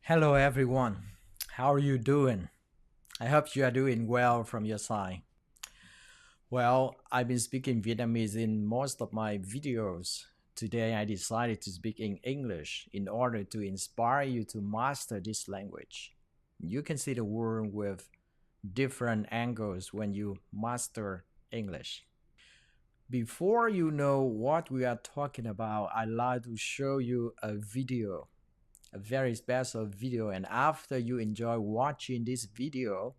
Hello everyone, how are you doing? I hope you are doing well from your side. Well, I've been speaking Vietnamese in most of my videos. Today I decided to speak in English in order to inspire you to master this language. You can see the world with different angles when you master English. Before you know what we are talking about, I'd like to show you a very special video, and after you enjoy watching this video,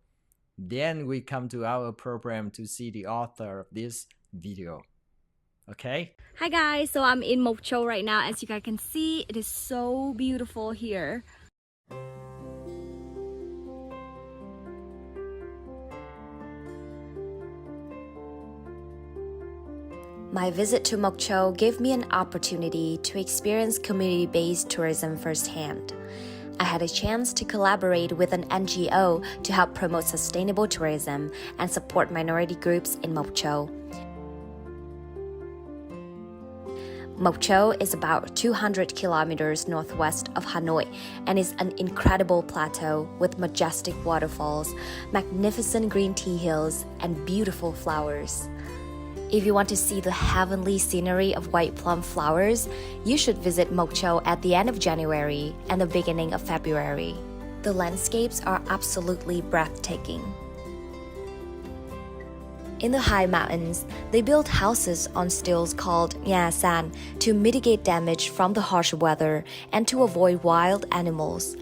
then we come to our program to see the author of this video. Okay? Hi guys, so I'm in Mộc Châu right now. As you guys can see, it is so beautiful here. My visit to Mộc Châu gave me an opportunity to experience community-based tourism firsthand. I had a chance to collaborate with an NGO to help promote sustainable tourism and support minority groups in Mộc Châu. Mộc Châu is about 200 kilometers northwest of Hanoi and is an incredible plateau with majestic waterfalls, magnificent green tea hills, and beautiful flowers. If you want to see the heavenly scenery of white plum flowers, you should visit Mộc Châu at the end of January and the beginning of February. The landscapes are absolutely breathtaking. In the high mountains, they build houses on stilts called nhà sàn to mitigate damage from the harsh weather and to avoid wild animals.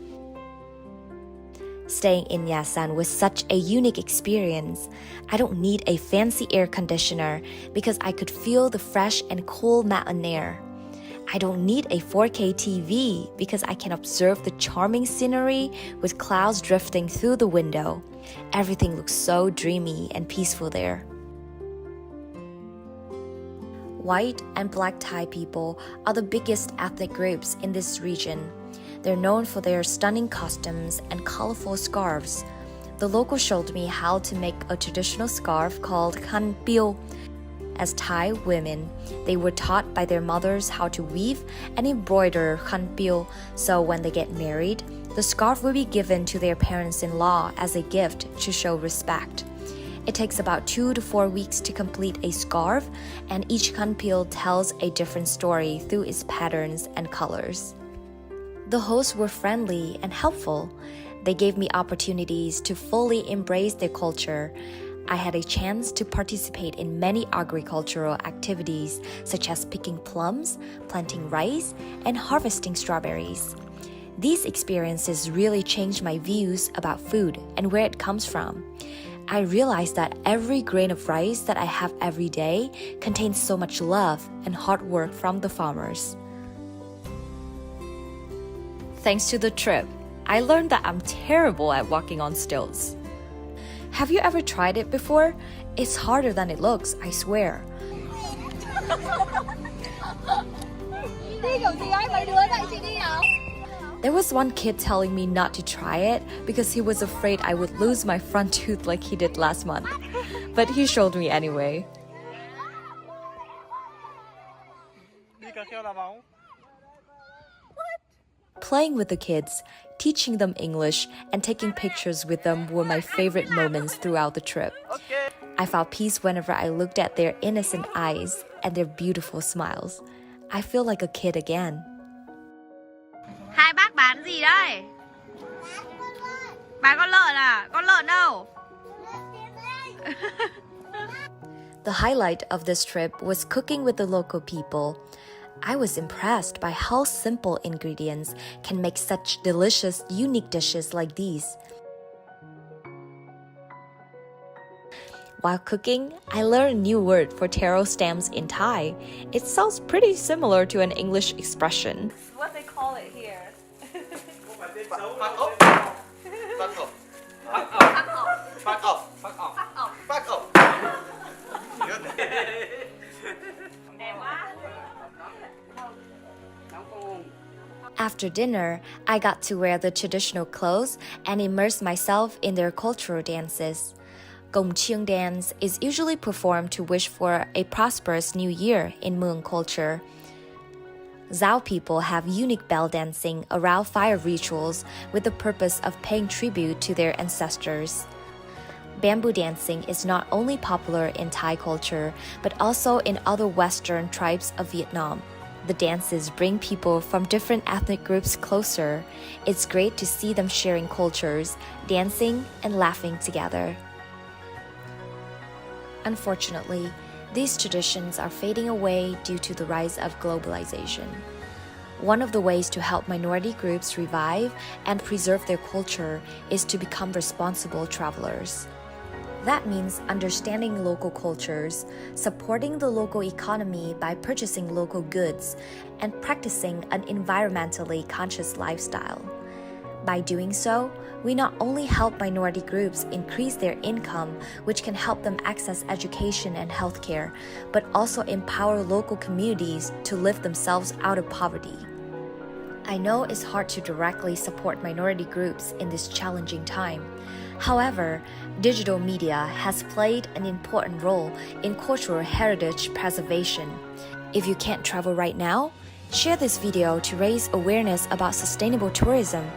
Staying in nhà sàn was such a unique experience. I don't need a fancy air conditioner because I could feel the fresh and cool mountain air. I don't need a 4K TV because I can observe the charming scenery with clouds drifting through the window. Everything looks so dreamy and peaceful there. White and black Thai people are the biggest ethnic groups in this region. They're known for their stunning costumes and colorful scarves. The local showed me how to make a traditional scarf called khăn piêu. As Thai women, they were taught by their mothers how to weave and embroider khăn piêu, so when they get married, the scarf will be given to their parents-in-law as a gift to show respect. It takes about 2 to 4 weeks to complete a scarf, and each khăn piêu tells a different story through its patterns and colors. The hosts were friendly and helpful. They gave me opportunities to fully embrace their culture. I had a chance to participate in many agricultural activities such as picking plums, planting rice, and harvesting strawberries. These experiences really changed my views about food and where it comes from. I realized that every grain of rice that I have every day contains so much love and hard work from the farmers. Thanks to the trip, I learned that I'm terrible at walking on stilts. Have you ever tried it before? It's harder than it looks, I swear. There was one kid telling me not to try it because he was afraid I would lose my front tooth like he did last month. But he showed me anyway. Playing with the kids, teaching them English, and taking pictures with them were my favorite moments throughout the trip. I found peace whenever I looked at their innocent eyes and their beautiful smiles. I feel like a kid again. Hai bác bán gì đây? Bán con lợn à? Con lợn đâu? The highlight of this trip was cooking with the local people. I was impressed by how simple ingredients can make such delicious, unique dishes like these. While cooking, I learned a new word for tarot stamps in Thai. It sounds pretty similar to an English expression. What they call it here? After dinner, I got to wear the traditional clothes and immerse myself in their cultural dances. Gong Chieng dance is usually performed to wish for a prosperous new year in Hmong culture. Dao people have unique bell dancing around fire rituals with the purpose of paying tribute to their ancestors. Bamboo dancing is not only popular in Thai culture, but also in other Western tribes of Vietnam. The dances bring people from different ethnic groups closer. It's great to see them sharing cultures, dancing, and laughing together. Unfortunately, these traditions are fading away due to the rise of globalization. One of the ways to help minority groups revive and preserve their culture is to become responsible travelers. That means understanding local cultures, supporting the local economy by purchasing local goods, and practicing an environmentally conscious lifestyle. By doing so, we not only help minority groups increase their income, which can help them access education and healthcare, but also empower local communities to lift themselves out of poverty. I know it's hard to directly support minority groups in this challenging time. However, digital media has played an important role in cultural heritage preservation. If you can't travel right now, share this video to raise awareness about sustainable tourism.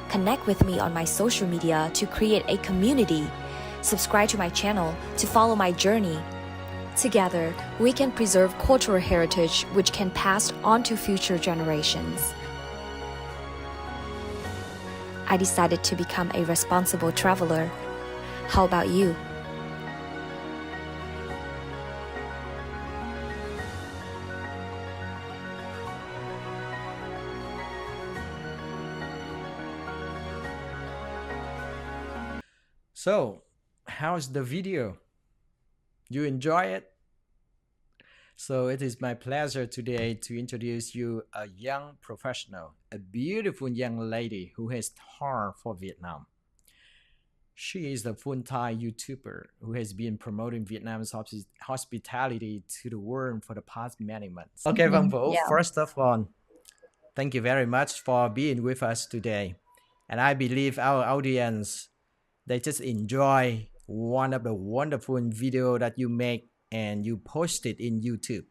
Connect with me on my social media to create a community. Subscribe to my channel to follow my journey. Together, we can preserve cultural heritage which can pass on to future generations. I decided to become a responsible traveler. How about you? So, how's the video? You enjoy it? So it is my pleasure today to introduce you a young professional, a beautiful young lady who has heart for Vietnam. She is a full-time YouTuber who has been promoting Vietnam's hospitality to the world for the past many months. Okay, Văn Vũ, Yeah. first of all, thank you very much for being with us today. And I believe our audience, they just enjoy one of the wonderful video that you make and you post it in YouTube.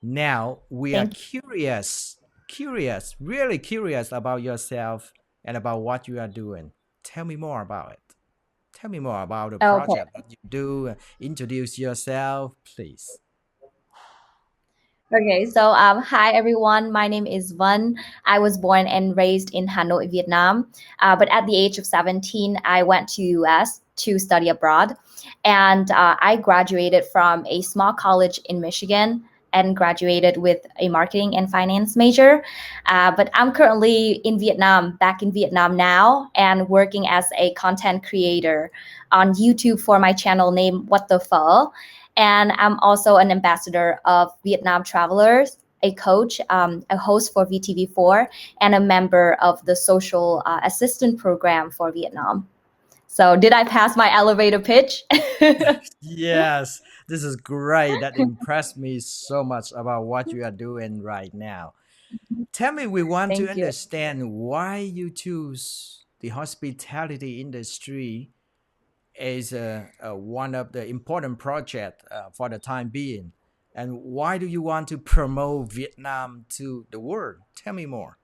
Now we are curious, really curious about yourself and about what you are doing. Tell me more about it. Tell me more about the project that you do. Introduce yourself, please. Okay, so hi everyone. My name is Vân. I was born and raised in Hanoi, Vietnam. But at the age of 17, I went to US to study abroad. And I graduated from a small college in Michigan and graduated with a marketing and finance major. But I'm currently in Vietnam, back in Vietnam now, and working as a content creator on YouTube for my channel named What the Pho. And I'm also an ambassador of Vietnam Travelers, a coach, a host for VTV4, and a member of the social assistant program for Vietnam. So did I pass my elevator pitch? Yes, this is great. That impressed me so much about what you are doing right now. Tell me, we want to Thank you. understand why you choose the hospitality industry as one of the important projects for the time being. And why do you want to promote Vietnam to the world? Tell me more.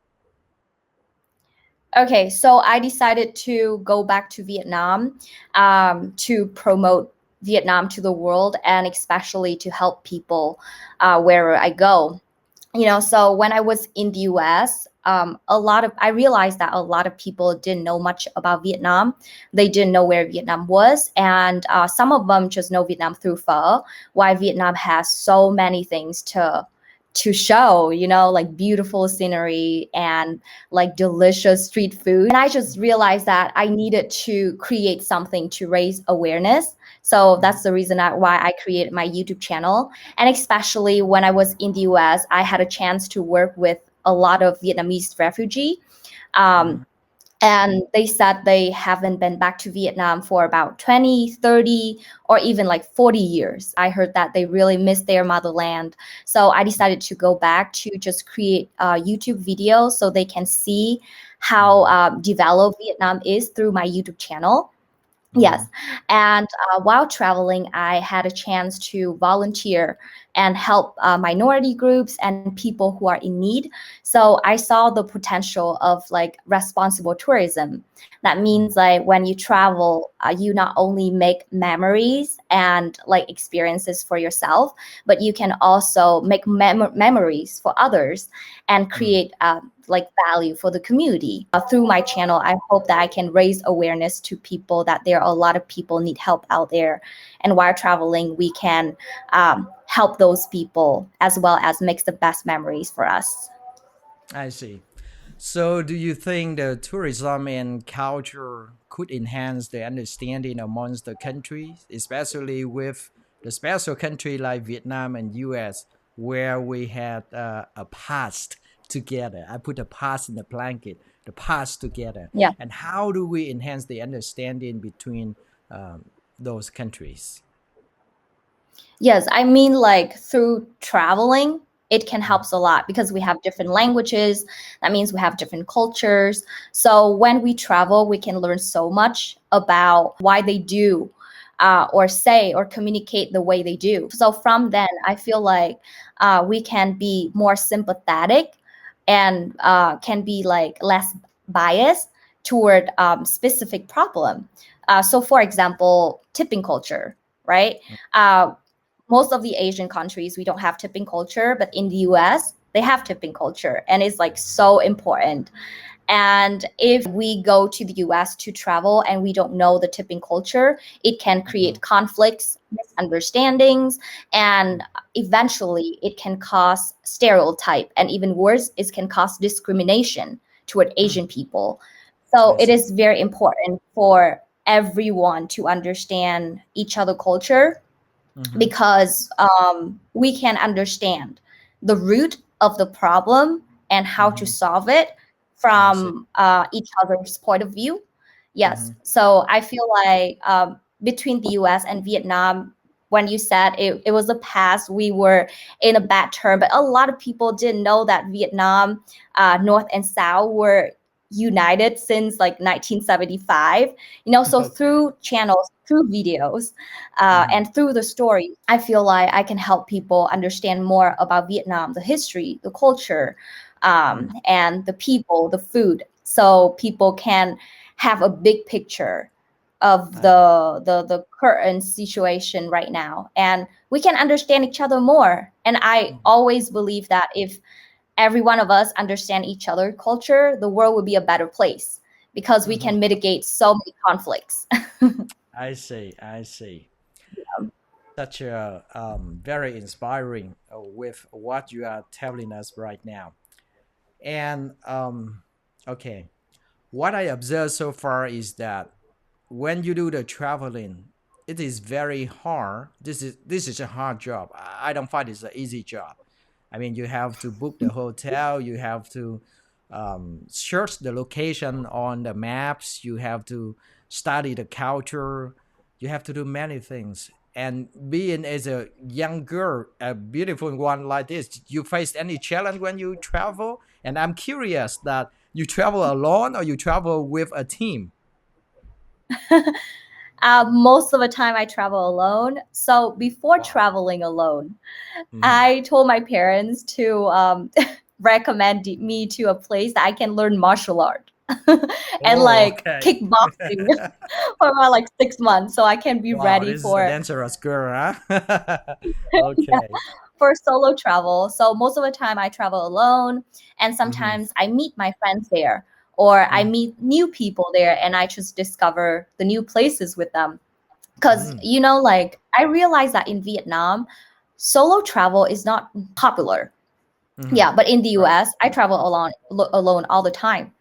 Okay, so I decided to go back to Vietnam to promote Vietnam to the world and especially to help people wherever I go. You know, so when I was in the US, I realized that a lot of people didn't know much about Vietnam. They didn't know where Vietnam was. And some of them just know Vietnam through pho, why Vietnam has so many things to show, you know, like beautiful scenery and like delicious street food. And I just realized that I needed to create something to raise awareness. So that's the reason why I created my YouTube channel. And especially when I was in the US, I had a chance to work with a lot of Vietnamese refugees. And they said they haven't been back to Vietnam for about 20, 30, or even like 40 years. I heard that they really miss their motherland. So I decided to go back to just create YouTube videos so they can see how developed Vietnam is through my YouTube channel. Yes. And while traveling, I had a chance to volunteer and help minority groups and people who are in need. So I saw the potential of like responsible tourism. That means like when you travel, you not only make memories and like experiences for yourself, but you can also make memories for others and create like value for the community. Through my channel, I hope that I can raise awareness to people that there are a lot of people need help out there. And while traveling, we can help those people as well as make the best memories for us. I see. So, do you think the tourism and culture could enhance the understanding amongst the countries, especially with the special country like Vietnam and US, where we had a past together? I put a past in the blanket, the past together. Yeah. And how do we enhance the understanding between those countries? Yes, I mean, like through traveling, it can help a lot because we have different languages. That means we have different cultures. So when we travel, we can learn so much about why they do or say or communicate the way they do. So from then, I feel like we can be more sympathetic and can be like less biased toward specific problem. So for example, tipping culture, right? Most of the Asian countries, we don't have tipping culture, but in the US, they have tipping culture, and it's like so important. And if we go to the US to travel and we don't know the tipping culture, it can create conflicts, misunderstandings, and eventually it can cause stereotype. And even worse, it can cause discrimination toward Asian people. So it is very important for everyone to understand each other culture, because we can understand the root of the problem and how to solve it from each other's point of view. Yes. So I feel like between the US and Vietnam, when you said it was the past, we were in a bad term, but a lot of people didn't know that Vietnam, North and South were united since like 1975, so through channels, through videos, and through the story, I feel like I can help people understand more about Vietnam, the history, the culture, and the people, the food, so people can have a big picture of the current situation right now, and we can understand each other more. And I always believe that if every one of us understand each other culture, the world would be a better place because we can mitigate so many conflicts. I see. Such a very inspiring with what you are telling us right now. And okay, what I observed so far is that when you do the traveling, it is very hard. This is a hard job. I don't find it's an easy job. I mean, you have to book the hotel, you have to search the location on the maps, you have to study the culture, you have to do many things. And being as a young girl, a beautiful one like this, you face any challenge when you travel? And I'm curious that you travel alone or you travel with a team? Most of the time I travel alone. So before traveling alone, I told my parents to recommend me to a place that I can learn martial art and kickboxing for about like 6 months, so I can be ready this for is a dangerous girl, huh? Okay. for solo travel. So most of the time I travel alone, and sometimes I meet my friends there, or I meet new people there, and I just discover the new places with them. Because like I realized that in Vietnam, solo travel is not popular. Yeah, but in the US, I travel alone all the time.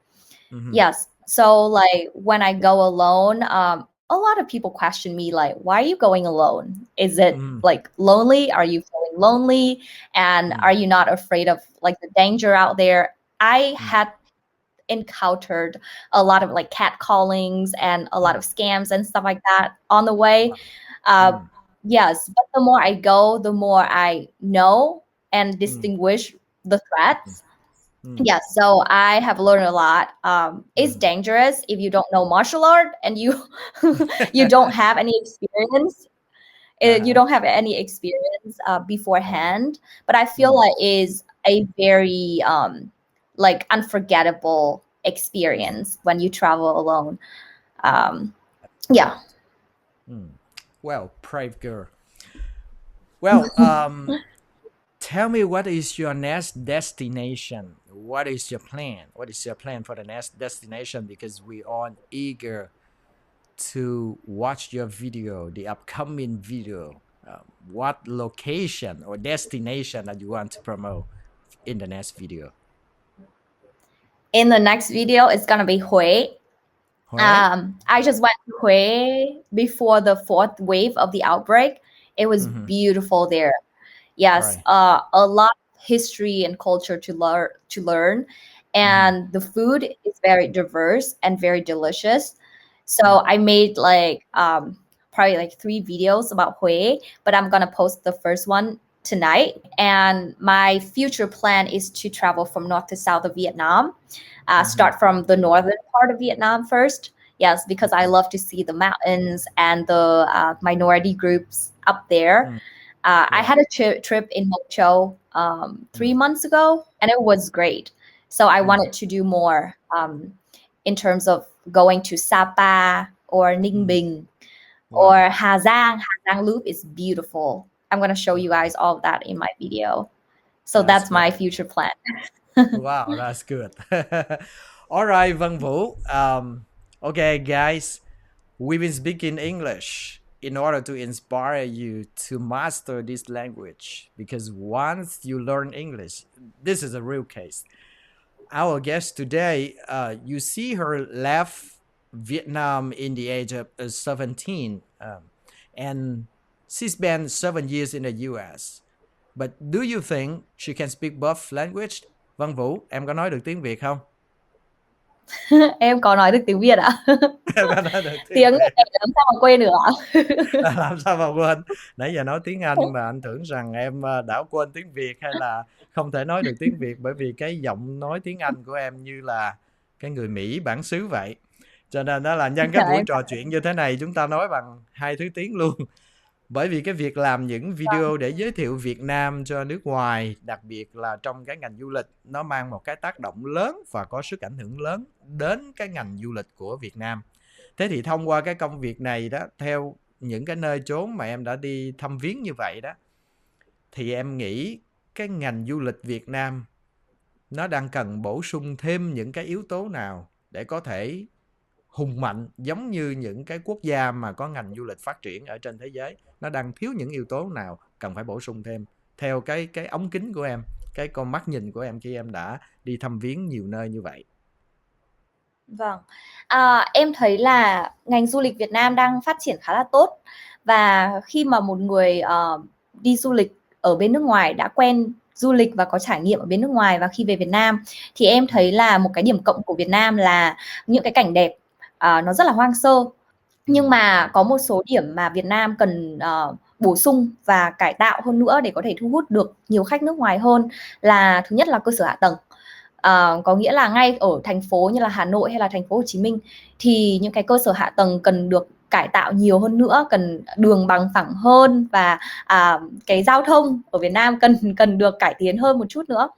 Yes. So like when I go alone, a lot of people question me like, why are you going alone? Is it like lonely? Are you feeling lonely? And are you not afraid of like the danger out there? I had encountered a lot of like catcallings and a lot of scams and stuff like that on the way. Yes, but the more I go, the more I know and distinguish the threats. Yes, so I have learned a lot. It's dangerous if you don't know martial art and you you don't have any experience. You don't have any experience beforehand, but I feel like is a very like unforgettable experience when you travel alone. Yeah. Well, brave girl. Well, tell me, what is your next destination? What is your plan? What is your plan for the next destination? Because we are eager to watch your video, the upcoming video. What location or destination that you want to promote in the next video? In the next video, it's gonna be Hue. I just went to Hue before the 4th wave of the outbreak. It was beautiful there. Yes, Right. a lot of history and culture to learn, and the food is very diverse and very delicious. So I made like probably like 3 videos about Hue, but I'm gonna post the first one tonight. And my future plan is to travel from north to south of Vietnam. Start from the northern part of Vietnam first. Yes, because I love to see the mountains and the minority groups up there. I had a trip in Mộc Châu 3 months ago, and it was great. So I wanted to do more in terms of going to Sapa or Ninh Bình or Hà Giang. Hà Giang Loop is beautiful. I'm going to show you guys all of that in my video. So that's my future plan. Wow, that's good. All right, Văn Vũ. Okay, guys, we've been speaking English in order to inspire you to master this language, because once you learn English, this is a real case. Our guest today, you see her left Vietnam in the age of 17, and she spent 7 years in the US. But do you think she can speak both language? Văn Vũ, em có nói được tiếng Việt không? Em có nói được tiếng Việt ạ. Em có nói được tiếng Việt làm sao mà quên được ạ? Làm sao mà quên? Nãy giờ nói tiếng Anh mà anh tưởng rằng em đã quên tiếng Việt hay là không thể nói được tiếng Việt, bởi vì cái giọng nói tiếng Anh của em như là cái người Mỹ bản xứ vậy. Cho nên đó là nhân cái buổi trò chuyện như thế này, chúng ta nói bằng 2 thứ tiếng luôn. Bởi vì cái việc làm những video để giới thiệu Việt Nam cho nước ngoài, đặc biệt là trong cái ngành du lịch, nó mang một cái tác động lớn và có sức ảnh hưởng lớn đến cái ngành du lịch của Việt Nam. Thế thì thông qua cái công việc này đó, theo những cái nơi chốn mà em đã đi thăm viếng như vậy đó, thì em nghĩ cái ngành du lịch Việt Nam nó đang cần bổ sung thêm những cái yếu tố nào để có thể hùng mạnh giống như những cái quốc gia mà có ngành du lịch phát triển ở trên thế giới? Nó đang thiếu những yếu tố nào cần phải bổ sung thêm theo cái ống kính của em, cái con mắt nhìn của em khi em đã đi thăm viếng nhiều nơi như vậy? Vâng, em thấy là ngành du lịch Việt Nam đang phát triển khá là tốt. Và khi mà một người đi du lịch ở bên nước ngoài, đã quen du lịch và có trải nghiệm ở bên nước ngoài, và khi về Việt Nam thì em thấy là một cái điểm cộng của Việt Nam là những cái cảnh đẹp nó rất là hoang sơ. Nhưng mà có một số điểm mà Việt Nam cần bổ sung và cải tạo hơn nữa để có thể thu hút được nhiều khách nước ngoài hơn. Là thứ nhất là cơ sở hạ tầng. Có nghĩa là ngay ở thành phố như là Hà Nội hay là thành phố Hồ Chí Minh thì những cái cơ sở hạ tầng cần được cải tạo nhiều hơn nữa, cần đường bằng phẳng hơn, và cái giao thông ở Việt Nam cần được cải tiến hơn một chút nữa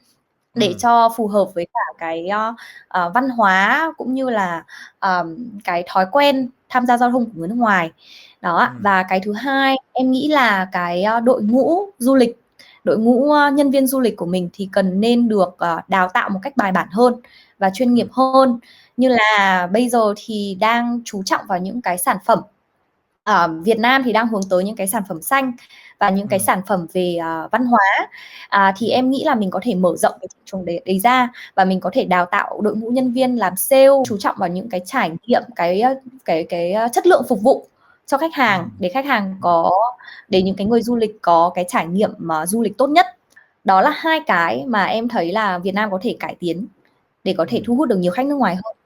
để cho phù hợp với cả cái văn hóa cũng như là cái thói quen tham gia giao thông của người nước ngoài đó. Và cái thứ hai, em nghĩ là cái đội ngũ du lịch, đội ngũ nhân viên du lịch của mình thì cần nên được đào tạo một cách bài bản hơn và chuyên nghiệp hơn. Như là bây giờ thì đang chú trọng vào những cái sản phẩm, Việt Nam thì đang hướng tới những cái sản phẩm xanh và những cái sản phẩm về văn hóa. Thì em nghĩ là mình có thể mở rộng cái thị trường đấy ra, và mình có thể đào tạo đội ngũ nhân viên làm sale, chú trọng vào những cái trải nghiệm, cái chất lượng phục vụ cho khách hàng, để khách hàng để những cái người du lịch có cái trải nghiệm mà du lịch tốt nhất. Đó là 2 cái mà em thấy là Việt Nam có thể cải tiến để có thể thu hút được nhiều khách nước ngoài hơn.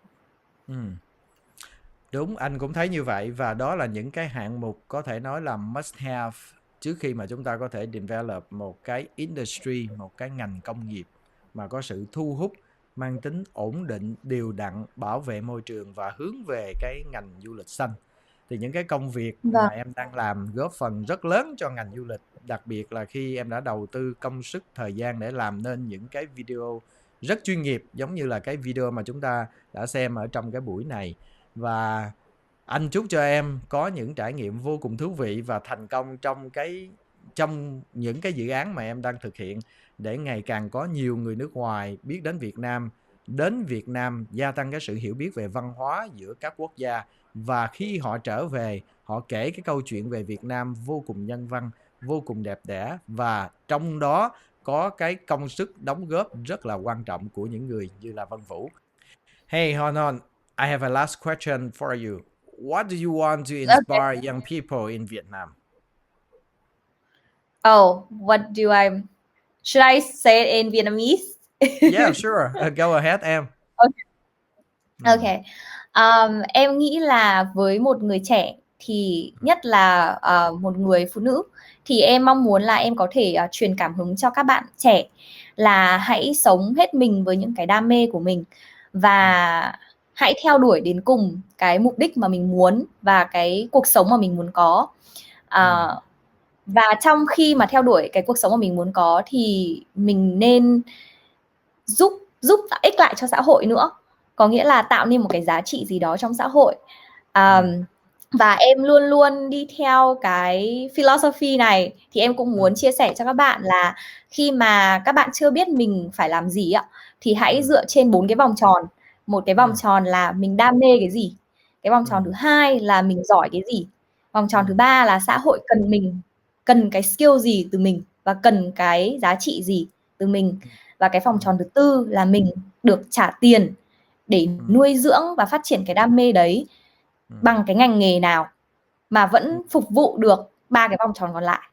Đúng, anh cũng thấy như vậy, và đó là những cái hạng mục có thể nói là must have trước khi mà chúng ta có thể develop một cái industry, một cái ngành công nghiệp mà có sự thu hút, mang tính ổn định, đều đặn, bảo vệ môi trường và hướng về cái ngành du lịch xanh. Thì những cái công việc mà Vâng. em đang làm góp phần rất lớn cho ngành du lịch, đặc biệt là khi em đã đầu tư công sức thời gian để làm nên những cái video rất chuyên nghiệp, giống như là cái video mà chúng ta đã xem ở trong cái buổi này. Và anh chúc cho em có những trải nghiệm vô cùng thú vị và thành công trong những cái dự án mà em đang thực hiện, để ngày càng có nhiều người nước ngoài biết đến Việt Nam, gia tăng cái sự hiểu biết về văn hóa giữa các quốc gia. Và khi họ trở về, họ kể cái câu chuyện về Việt Nam vô cùng nhân văn, vô cùng đẹp đẽ, và trong đó có cái công sức đóng góp rất là quan trọng của những người như là Vân Vũ. Hey Hon, I have a last question for you. What do you want to Okay. inspire young people in Vietnam? Oh, what do I... Should I say it in Vietnamese? Yeah, sure. Go ahead, em. Okay. Okay. Em nghĩ là với một người trẻ thì nhất là một người phụ nữ, thì em mong muốn là em có thể truyền cảm hứng cho các bạn trẻ là hãy sống hết mình với những cái đam mê của mình, và hãy theo đuổi đến cùng cái mục đích mà mình muốn và cái cuộc sống mà mình muốn có. Và trong khi mà theo đuổi cái cuộc sống mà mình muốn có thì mình nên giúp ích lại cho xã hội nữa, có nghĩa là tạo nên một cái giá trị gì đó trong xã hội. Và em luôn luôn đi theo cái philosophy này, thì em cũng muốn chia sẻ cho các bạn là khi mà các bạn chưa biết mình phải làm gì ạ, thì hãy dựa trên 4 cái vòng tròn. Một cái vòng tròn là mình đam mê cái gì, cái vòng tròn thứ hai là mình giỏi cái gì, vòng tròn thứ ba là xã hội cần cái skill gì từ mình và cần cái giá trị gì từ mình, và cái vòng tròn thứ tư là mình được trả tiền để nuôi dưỡng và phát triển cái đam mê đấy bằng cái ngành nghề nào mà vẫn phục vụ được 3 cái vòng tròn còn lại.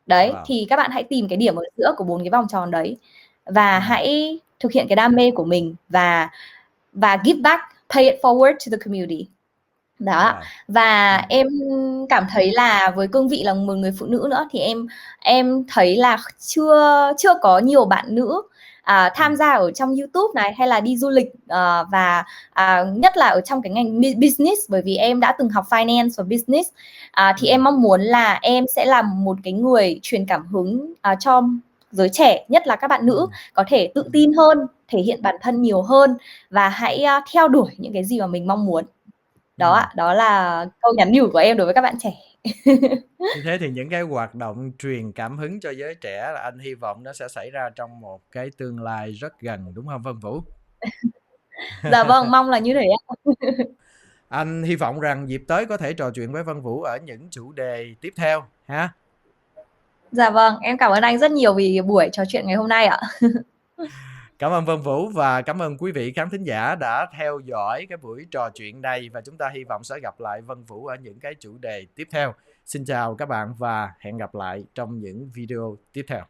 Đấy, thì các bạn hãy tìm cái điểm ở giữa của 4 cái vòng tròn đấy và hãy thực hiện cái đam mê của mình và give back, pay it forward to the community. Đó. Và em cảm thấy là với cương vị là một người phụ nữ nữa thì em thấy là chưa có nhiều bạn nữ tham gia ở trong YouTube này, hay là đi du lịch, và nhất là ở trong cái ngành business, bởi vì em đã từng học finance và business. Thì em mong muốn là em sẽ là một cái người truyền cảm hứng cho giới trẻ, nhất là các bạn nữ, có thể tự tin hơn, thể hiện bản thân nhiều hơn và hãy theo đuổi những cái gì mà mình mong muốn. Đó ạ, đó là câu nhắn nhủ của em đối với các bạn trẻ. Như thế thì những cái hoạt động truyền cảm hứng cho giới trẻ là anh hy vọng nó sẽ xảy ra trong một cái tương lai rất gần, đúng không Vân Vũ? Dạ vâng, mong là như thế ạ. Anh hy vọng rằng dịp tới có thể trò chuyện với Vân Vũ ở những chủ đề tiếp theo ha. Dạ vâng, em cảm ơn anh rất nhiều vì buổi trò chuyện ngày hôm nay ạ. Cảm ơn Vân Vũ và cảm ơn quý vị khán thính giả đã theo dõi cái buổi trò chuyện này, và chúng ta hy vọng sẽ gặp lại Vân Vũ ở những cái chủ đề tiếp theo. Xin chào các bạn và hẹn gặp lại trong những video tiếp theo.